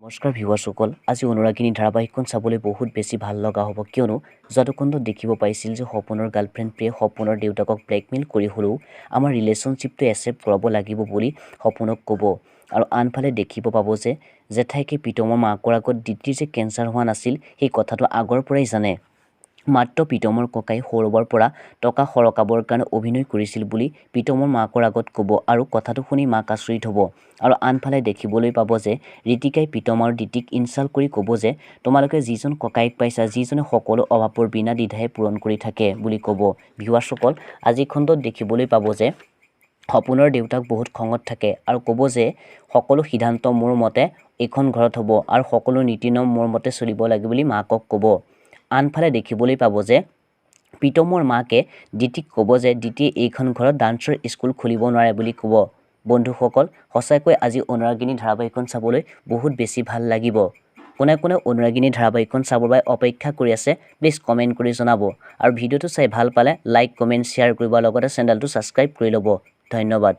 নমস্কাৰ ভিউৱাৰসকল, আজি অনুৰাগিনী ধাৰাবাহিকখন চাবলৈ বহুত বেছি ভাল লগা হ'ব কিয়নো যোৱাটো খণ্ডত দেখিব পাইছিল যে সপোনৰ গাৰ্লফ্ৰেণ্ড প্ৰিয়ে সপোনৰ দেউতাকক ব্লেকমেইল কৰি হ'লেও আমাৰ ৰিলেশ্যনশ্বিপটো একচেপ্ট কৰাব লাগিব বুলি সপোনক ক'ব। আৰু আনফালে দেখিব পাব যে জেঠাইকে প্ৰীতমৰ মাকৰ আগত দিতিৰ যে কেঞ্চাৰ হোৱা নাছিল সেই কথাটো আগৰ পৰাই জানে। মাত্ৰ প্ৰীতমৰ ককাই সৌৰভৰ পৰা টকা সৰকাবৰ কাৰণে অভিনয় কৰিছিল বুলি প্ৰীতমৰ মাকৰ আগত ক'ব আৰু কথাটো শুনি মাক আচৰিত হ'ব। আৰু আনফালে দেখিবলৈ পাব যে ঋতিকাই প্ৰীতম আৰু দিতিক ইনচাল্ট কৰি ক'ব যে তোমালোকে যিজন ককাইক পাইছা যিজনে সকলো অভাৱৰ বিনা দ্বিধাই পূৰণ কৰি থাকে বুলি ক'ব। ভিউৱাৰসকল, আজি খণ্ডত দেখিবলৈ পাব যে সপোনৰ দেউতাক বহুত খঙত থাকে আৰু ক'ব যে সকলো সিদ্ধান্ত মোৰ মতে এইখন ঘৰত হ'ব আৰু সকলো নীতি নিয়ম মোৰ মতে চলিব লাগে বুলি মাকক ক'ব। আনফালে দেখিবলৈ পাব যে প্ৰীতমৰ মাকে দিতিক ক'ব যে দিতিয়ে এইখন ঘৰত ডান্সৰ স্কুল খুলিব নোৱাৰে বুলি ক'ব। বন্ধুসকল, সঁচাকৈ আজি অনুৰাগিনী ধাৰাবাহিকখন চাবলৈ বহুত বেছি ভাল লাগিব। কোনে কোনে অনুৰাগিনী ধাৰাবাহিকখন চাবৰ বাবে অপেক্ষা কৰি আছে প্লিজ কমেণ্ট কৰি জনাব। আৰু ভিডিঅ'টো চাই ভাল পালে লাইক কমেণ্ট শ্বেয়াৰ কৰিব, লগতে চেনেলটো ছাবস্ক্ৰাইব কৰি ল'ব। ধন্যবাদ।